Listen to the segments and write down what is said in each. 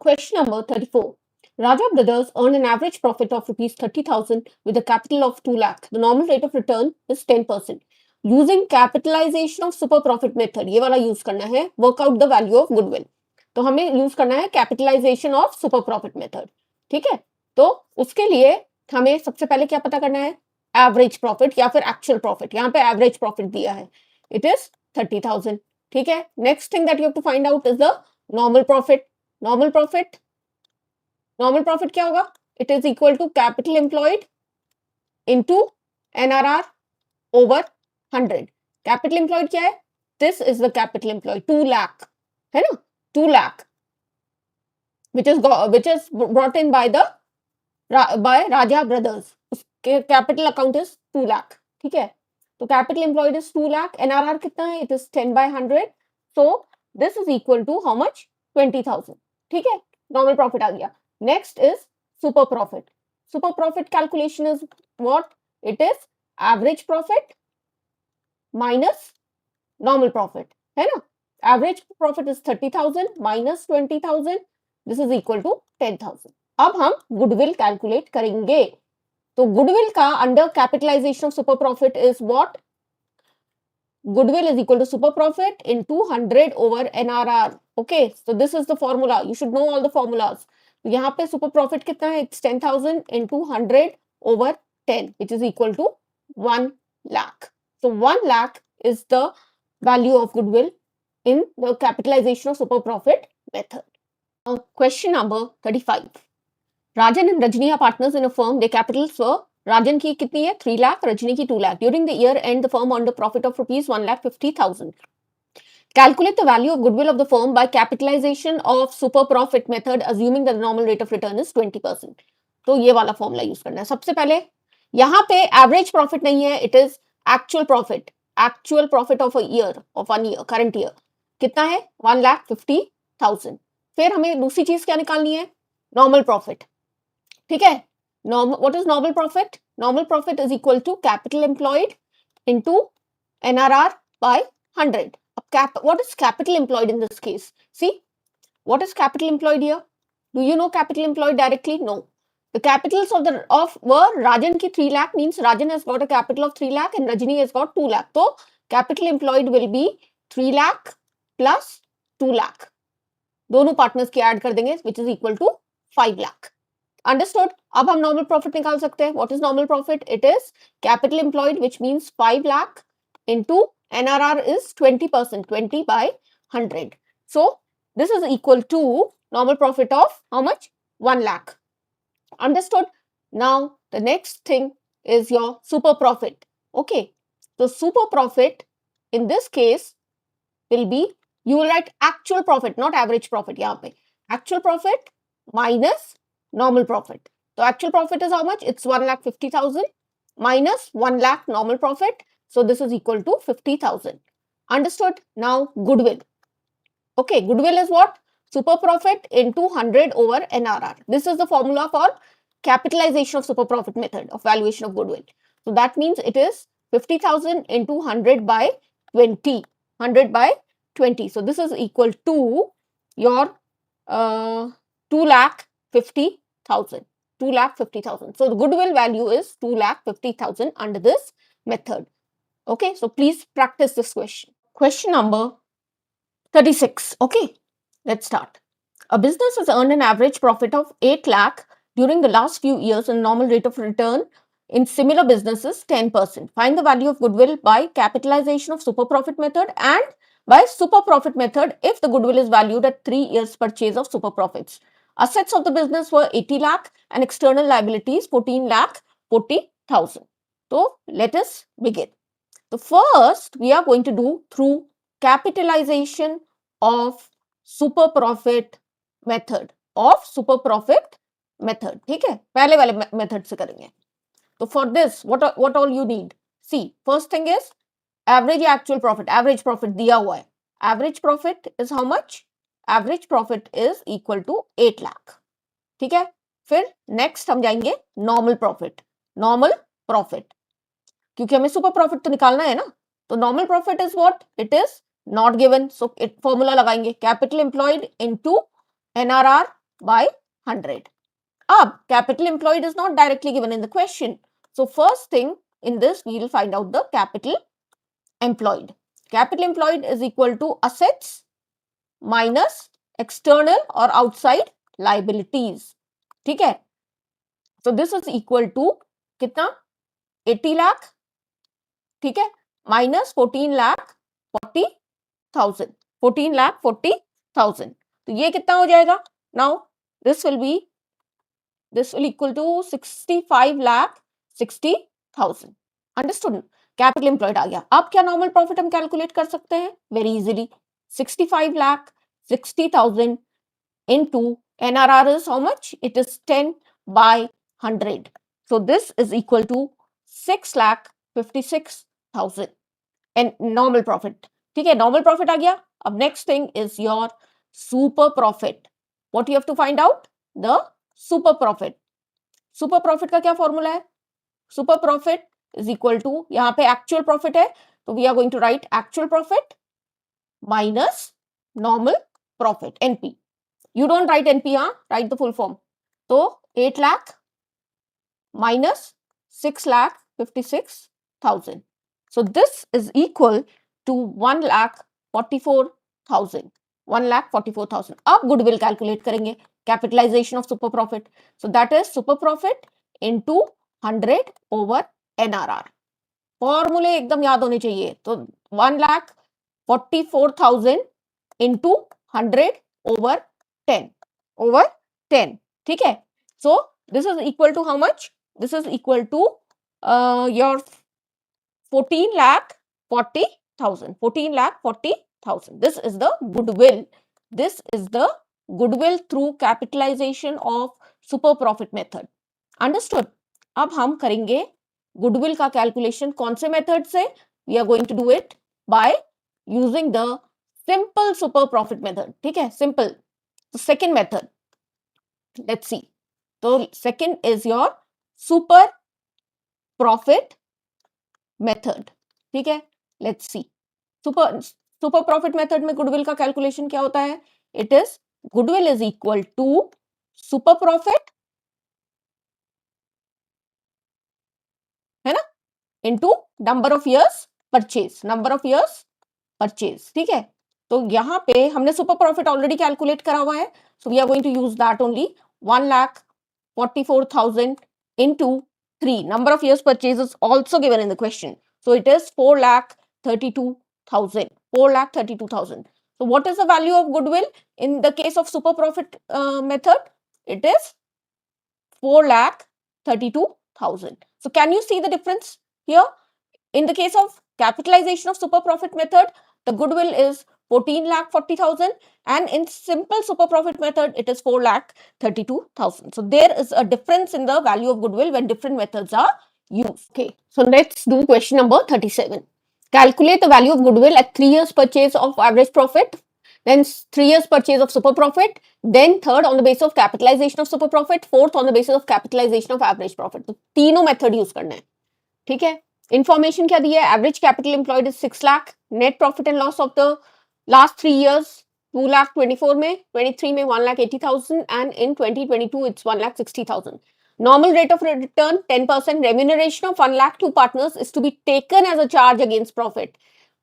Question number 34. Raja Brothers earn an average profit of rupees 30,000 with a capital of 2 lakh. The normal rate of return is 10%. Using capitalization of super profit method, ये वाला use करना है, work out the value of goodwill. तो हमें use करना है capitalization of super profit method. ठीक है, तो उसके लिए हमें सबसे पहले क्या पता करना है, एवरेज प्रॉफिट या फिर एक्चुअल प्रॉफिट. यहाँ पे एवरेज प्रॉफिट दिया है, इट इज 30,000. ठीक है, next thing that you have to find out is the normal profit. Normal profit क्या होगा, it is equal to capital employed into NRR over 100. Capital employed क्या है, this is the capital employed 2 lakh है ना, 2 lakh which is brought in by Raja Brothers. उसके capital account is 2 lakh. ठीक है, तो capital employed is 2 lakh. NRR कितना है, it is 10/100. So this is equal to how much, 20,000. ठीक है, नॉर्मल प्रॉफिट आ गया. Next is super profit. Super profit calculation is what, it is average profit minus normal profit, है ना. Average profit is 30,000 minus 20,000, this is equal to 10,000. अब हम goodwill calculate करेंगे. तो गुडविल का under capitalisation of super profit is what, goodwill is equal to super profit into 100 over NRR. Okay, so this is the formula. You should know all the formulas. तो यहाँ पे super profit कितना है, it's 10,000 into 100 over 10, which is equal to 1 lakh. So 1 lakh is the value of goodwill in the capitalization of super profit method. Now, question number 35. Rajan and Rajani are partners in a firm. Their capitals were, Rajan की कितनी है, 3 लाख, रजनी की 2 lakh. During the year end, the firm earned a profit of rupees 1,50,000. Calculate the value of goodwill of the firm by capitalization of super profit method, assuming that the normal rate of return is 20%. तो ये वाला formula use करना है. सबसे पहले यहाँ पे average profit नहीं है, it is actual profit. Actual profit of a year, of 1 year, current year कितना है, 1,50,000. फिर हमें दूसरी चीज क्या निकालनी है, नॉर्मल प्रॉफिट. ठीक है, what is normal profit? Normal profit is equal to capital employed into NRR by 100. What is capital employed in this case? See, what is capital employed here? Do you know capital employed directly? No. The capitals were Rajan ki 3 lakh, means Rajan has got a capital of 3 lakh and Rajani has got 2 lakh. So capital employed will be 3 lakh plus 2 lakh. दोनों partners की add कर देंगे, which is equal to 5 lakh. Understood? अब हम normal profit निकाल सकते हैं. What is normal profit, it is capital employed which means 5 lakh into NRR is 20%, 20 by 100. So this is equal to normal profit of how much, 1 lakh. Understood? Now the next thing is your super profit. Okay, तो super profit in this case will be, you will write actual profit, not average profit. यहाँ पे actual profit minus normal profit. So actual profit is how much? It's 1,50,000 minus 1 lakh normal profit. So this is equal to 50,000. Understood? Now goodwill. Okay, goodwill is what? Super profit into 100 over NRR. This is the formula for capitalization of super profit method of valuation of goodwill. So that means it is 50,000 into 100 by 20. 100 by 20. So this is equal to your 2,50,000. 2,50,000. So the goodwill value is 2,50,000 under this method. Okay, so please practice this question. Question number 36. Okay, let's start. A business has earned an average profit of 8 lakh during the last few years and normal rate of return in similar businesses 10%. Find the value of goodwill by capitalization of super profit method and by super profit method if the goodwill is valued at 3 years purchase of super profits. Assets of the business were 80 lakh and external liabilities 14,40,000. So let us begin. So first we are going to do through capitalization of super profit method. ठीक है, पहले वाले method से करेंगे. तो for this what all you need? See, first thing is average या actual profit. Average profit दिया हुआ है. Average profit is how much? Average profit is equal to 8 lakh. ठीक है, फिर नेक्स्ट हम जाएंगे नॉर्मल प्रॉफिट. नॉर्मल प्रॉफिट क्योंकि हमें सुपर प्रॉफिट तो निकालना है ना. तो normal profit is what, it is not given. So formula लगाएंगे capital employed into NRR by 100. Ab, capital employed is not directly given in the question. So first thing in this, we will find out the capital employed. Capital employed is equal to assets minus external or outside liabilities. ठीक है? So this is equal to कितना? 80 lakh. ठीक है? Minus 14 lakh 40,000. 14 lakh 40,000. तो ये कितना हो जाएगा? Now this will equal to 65 lakh 60,000. Understood? Capital employed आ गया. अब क्या नॉर्मल प्रॉफिट हम कैलकुलेट कर सकते हैं? Very easily. 65 lakh 60,000 into NRR is how much? It is 10 by 100. So this is equal to 6 lakh 56,000 and normal profit. ठीक है, normal profit आ गया. अब next thing is your super profit. What you have to find out? The super profit. Super profit का क्या formula है? Super profit is equal to, यहाँ पे actual profit है, तो we are going to write actual profit minus normal profit, NP. You don't write NP, हाँ, write the full form. तो 8 lakh minus 6 lakh 56,000. So this is equal to 1 lakh 44,000. 1 lakh 44,000. अब goodwill calculate करेंगे. Capitalization of super profit. So that is super profit into 100 over NRR. फॉर्मूले एकदम याद होने चाहिए. तो 1 lakh 44,000 into 100 over 10. Over 10. ठीक है? So this is equal to how much? This is equal to your 14 lakh 40,000. 14 lakh 40,000. This is the goodwill. This is the goodwill through capitalization of super profit method. Understood? अब हम करेंगे goodwill का calculation कौन से method से? We are going to do it by using the simple super profit method. ठीक है? Simple. The second method. Let's see. So second is your super profit method. ठीक है? Let's see. Super profit method में goodwill का calculation क्या होता है? It is goodwill is equal to super profit, है ना, into number of years purchase. Number of years purchase. ठीक है? तो यहाँ पे हमने super profit already calculate करा हुआ है. So we are going to use that only. 1 lakh 44,000 into 3. Number of years purchase is also given in the question. So it is 4 lakh 32,000. 4 lakh 32,000. So what is the value of goodwill in the case of super profit method? It is 4 lakh 32,000. So can you see the difference here? In the case of capitalization of super profit method, the goodwill is 14 lakh 40,000 and in simple super profit method, it is 4 lakh 32,000. So there is a difference in the value of goodwill when different methods are used. Okay, so let's do question number 37. Calculate the value of goodwill at 3 years purchase of average profit, then 3 years purchase of super profit, then third on the basis of capitalization of super profit, fourth on the basis of capitalization of average profit. तो तीनों method use करना है. ठीक है? Information क्या दी है? Average capital employed is 6 lakh. Net profit and loss of the last 3 years 2 lakh 24 में, 23 में 1 lakh 80,000 and in 2022 it's 1 lakh 60,000. Normal rate of return 10%. Remuneration of 1 lakh to partners is to be taken as a charge against profit.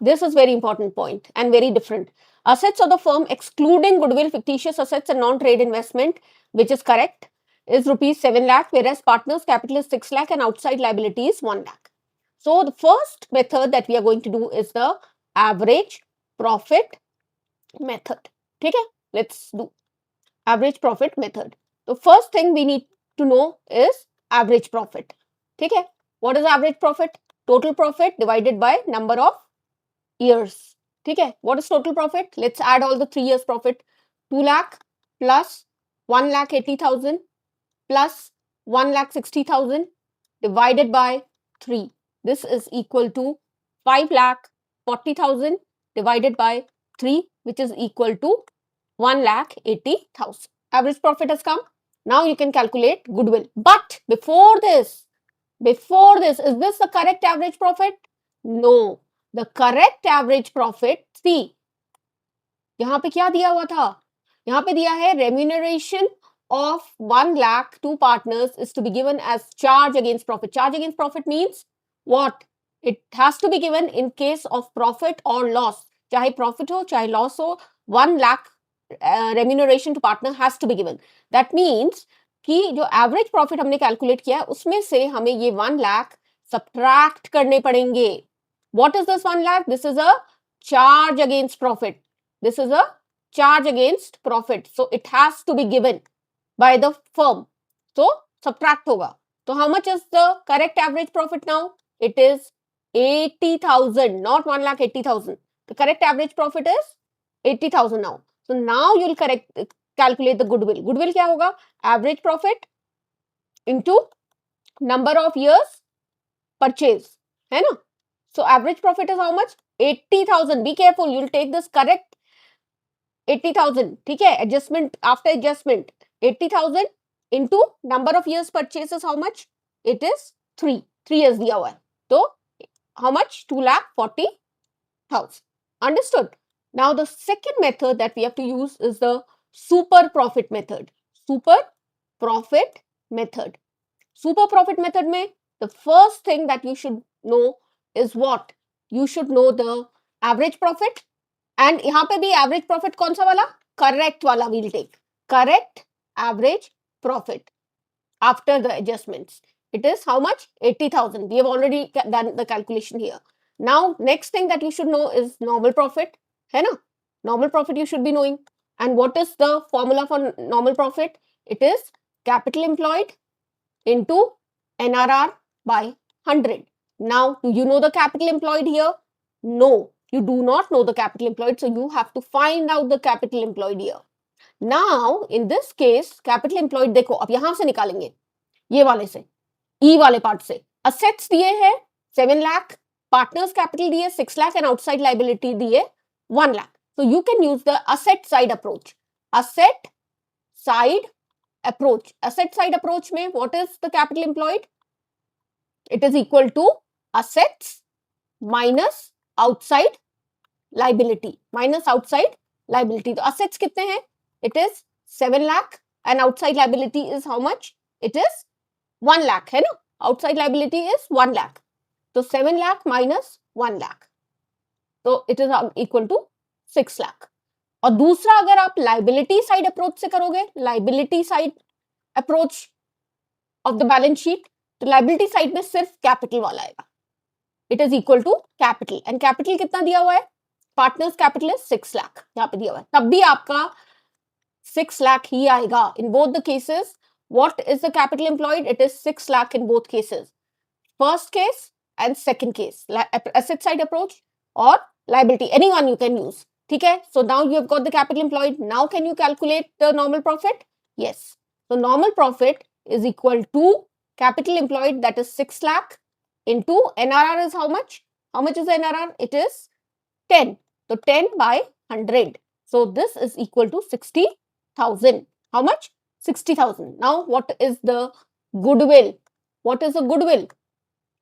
This is very important point and very different. Assets of the firm excluding goodwill, fictitious assets and non-trade investment, which is correct, is rupees 7 lakh, whereas partners capital is 6 lakh and outside liability is 1 lakh. So the first method that we are going to do is the average profit method. ठीक है? Let's do average profit method. The first thing we need to know is average profit. ठीक है? What is average profit? Total profit divided by number of years. ठीक है? What is total profit? Let's add all the 3 years profit. 2 lakh plus 1 lakh 80,000 plus 1 lakh 60,000 divided by 3. This is equal to 5 lakh 40,000 divided by 3, which is equal to 1 lakh 80,000. Average profit has come. Now you can calculate goodwill. But before this, is this the correct average profit? No. The correct average profit, see, यहाँ पे क्या दिया हुआ था? यहाँ पे दिया है remuneration of 1 lakh to partners is to be given as charge against profit. Charge against profit means what? It has to be given in case of profit or loss. Chahe profit ho, chahe loss ho, 1 lakh remuneration to partner has to be given. That means कि जो average profit हमने calculate किया है उसमें से हमें ये 1 lakh subtract करने पड़ेंगे. What is this 1 lakh? This is a charge against profit. This is a charge against profit. So it has to be given by the firm. So subtract होगा. So how much is the correct average profit now? It is 80,000, not 1,80,000. The correct average profit is 80,000 now. So now you'll calculate the goodwill. Goodwill क्या होगा? Average profit into number of years purchase, है ना? So average profit is how much? 80,000. Be careful. You'll take this correct 80,000. ठीक है? Adjustment after adjustment. 80,000 into number of years purchase is how much? It is 3. 3 years दिया हुआ है. तो how much? 2,40,000. Understood? Now the second method that we have to use is the super profit method. Super profit method. Super profit method में the first thing that you should know is what? You should know the average profit. And यहाँ पे भी average profit कौन सा वाला? Correct वाला we'll take. Correct average profit after the adjustments. It is how much? 80,000. We have already done the calculation here. Now, next thing that you should know is normal profit. है ना? Normal profit you should be knowing. And what is the formula for normal profit? It is capital employed into NRR by 100. Now, do you know the capital employed here? No, you do not know the capital employed. So, you have to find out the capital employed here. Now, in this case, capital employed देखो अब यहां से निकालेंगे ये वाले से E वाले part से assets दिए हैं 7 lakh, partners capital दिए 6 lakh and outside liability दिए 1 lakh. So you can use the asset side approach. Asset side approach. Asset side approach में what is the capital employed? It is equal to assets minus outside liability. Minus outside liability. तो assets कितने हैं? It is 7 lakh and outside liability is how much? It is 1 lakh है ना? Outside liability is 1 lakh. So 7 lakh minus 1 lakh. So it is equal to 6 lakh. और दूसरा अगर आप liability side approach से करोगे, liability side approach of the balance sheet, तो liability side में सिर्फ capital वाला आएगा. It is equal to capital. And capital कितना दिया हुआ है? Partners capital is 6 lakh. यहाँ पे दिया हुआ है. तब भी आपका 6 lakh ही आएगा. In both the cases, what is the capital employed? It is 6 lakh in both cases. First case and second case. Asset side approach or liability. Anyone you can use. Okay? So now you have got the capital employed. Now can you calculate the normal profit? Yes. So normal profit is equal to capital employed, that is 6 lakh, into NRR is how much? How much is the NRR? It is 10. So 10 by 100. So this is equal to 60,000. How much? 60,000. Now what is the goodwill? What is the goodwill?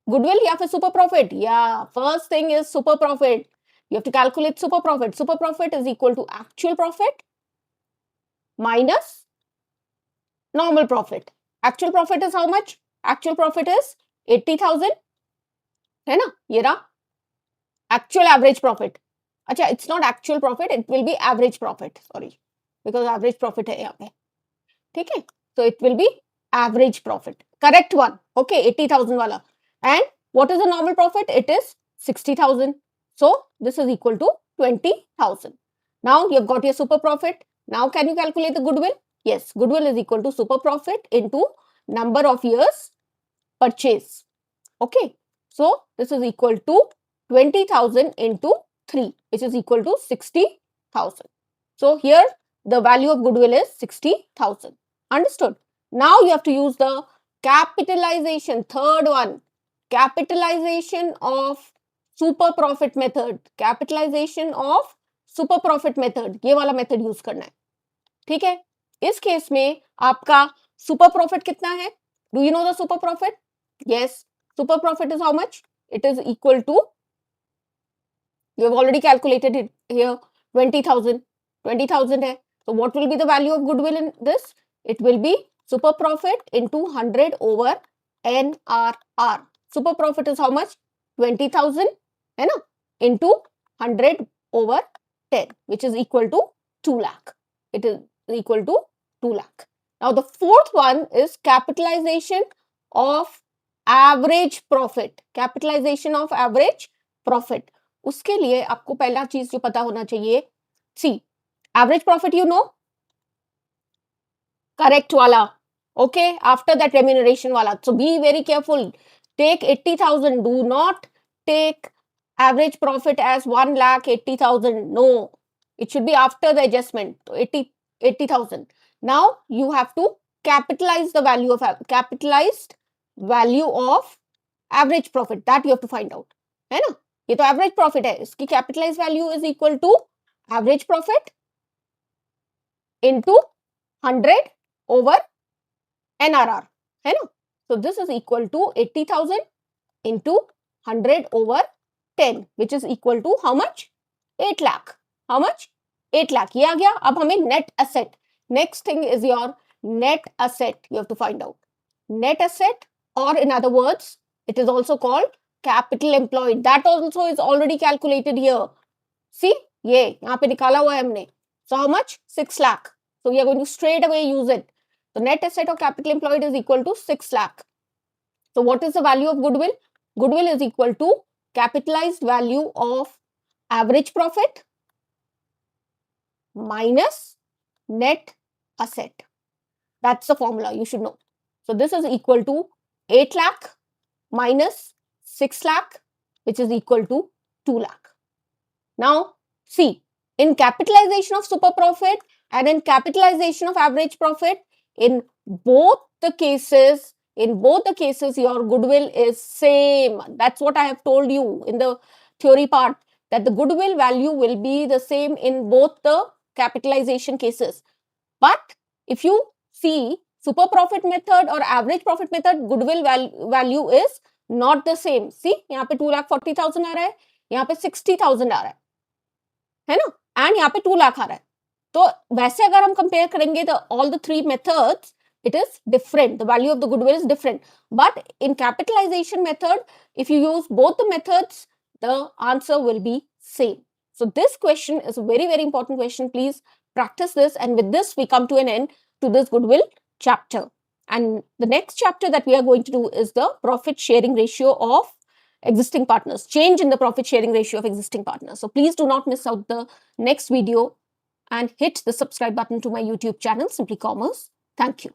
Goodwill या फिर super profit? Yeah, first thing is super profit. You have to calculate super profit. Super profit is equal to actual profit minus normal profit. Actual profit is how much? Actual profit is 80,000. है ना? ये रहा. Actual average profit. अच्छा, it's not actual profit. It will be average profit. Sorry, because average profit है यहाँ पे. ठीक है? So it will be average profit. Correct one. Okay, 80,000 वाला. And what is the normal profit? It is 60,000. So this is equal to 20,000. Now you have got your super profit. Now can you calculate the goodwill? Yes, goodwill is equal to super profit into number of years purchase. Okay, so this is equal to 20,000 into 3, which is equal to 60,000. So here the value of goodwill is 60,000. Understood? Now you have to use the capitalization, third one, capitalization of super profit method. Capitalization of super profit method. ये वाला method use करना है. ठीक है? इस case में आपका super profit कितना है? Do you know the super profit? Yes. Super profit is how much? It is equal to, you have already calculated it here, 20,000. 20,000 है. So what will be the value of goodwill in this? It will be super profit into 100 over NRR. Super profit is how much? 20,000, है ना? Into 100 over 10, which is equal to 2 lakh. It is equal to 2 lakh. Now the fourth one is capitalization of average profit. Capitalization of average profit. उसके लिए आपको पहला चीज जो पता होना चाहिए, see, average profit you know, correct wala, okay, after that remuneration wala. So be very careful. Take 80,000. Do not take average profit as 1,80,000. No, it should be after the adjustment. 80,000. Now you have to capitalize the value of capitalized value of average profit. That you have to find out. है ना? ये तो average profit है. इसकी capitalized value is equal to average profit into 100 over NRR. है ना? So this is equal to 80,000 into 100 over 10, which is equal to how much? 8 lakh. How much? 8 lakh. ये आ गया. अब हमें net asset. Next thing is your net asset. You have to find out. Net asset, or in other words, it is also called capital employed. That also is already calculated here. See, ये यहाँ पे निकाला हुआ है हमने. So how much? 6 lakh. So we are going to straight away use it. The net asset of capital employed is equal to 6 lakh. So what is the value of goodwill? Goodwill is equal to capitalized value of average profit minus net asset. That's the formula you should know. So this is equal to 8 lakh minus 6 lakh, which is equal to 2 lakh. Now see, in capitalization of super profit and in capitalization of average profit, in both the cases, your goodwill is same. That's what I have told you in the theory part, that the goodwill value will be the same in both the capitalization cases. But if you see super profit method or average profit method, goodwill value is not the same. See, यहाँ पे 2,40,000 आ रहा है, यहाँ पे 60,000 आ रहा है ना, and यहाँ पे 2 लाख आ रहा है. तो वैसे अगर हम कंपेयर करेंगे तो all the three methods, it is different. The value of the goodwill is different. But in capitalization method, if you use both the methods, the answer will be same. So this question is a very, very important question. Please practice this. And with this, we come to an end to this goodwill chapter. And the next chapter that we are going to do is the profit sharing ratio of existing partners, change in the profit sharing ratio of existing partners. So please do not miss out the next video and hit the subscribe button to my YouTube channel, Simply Commerce. Thank you.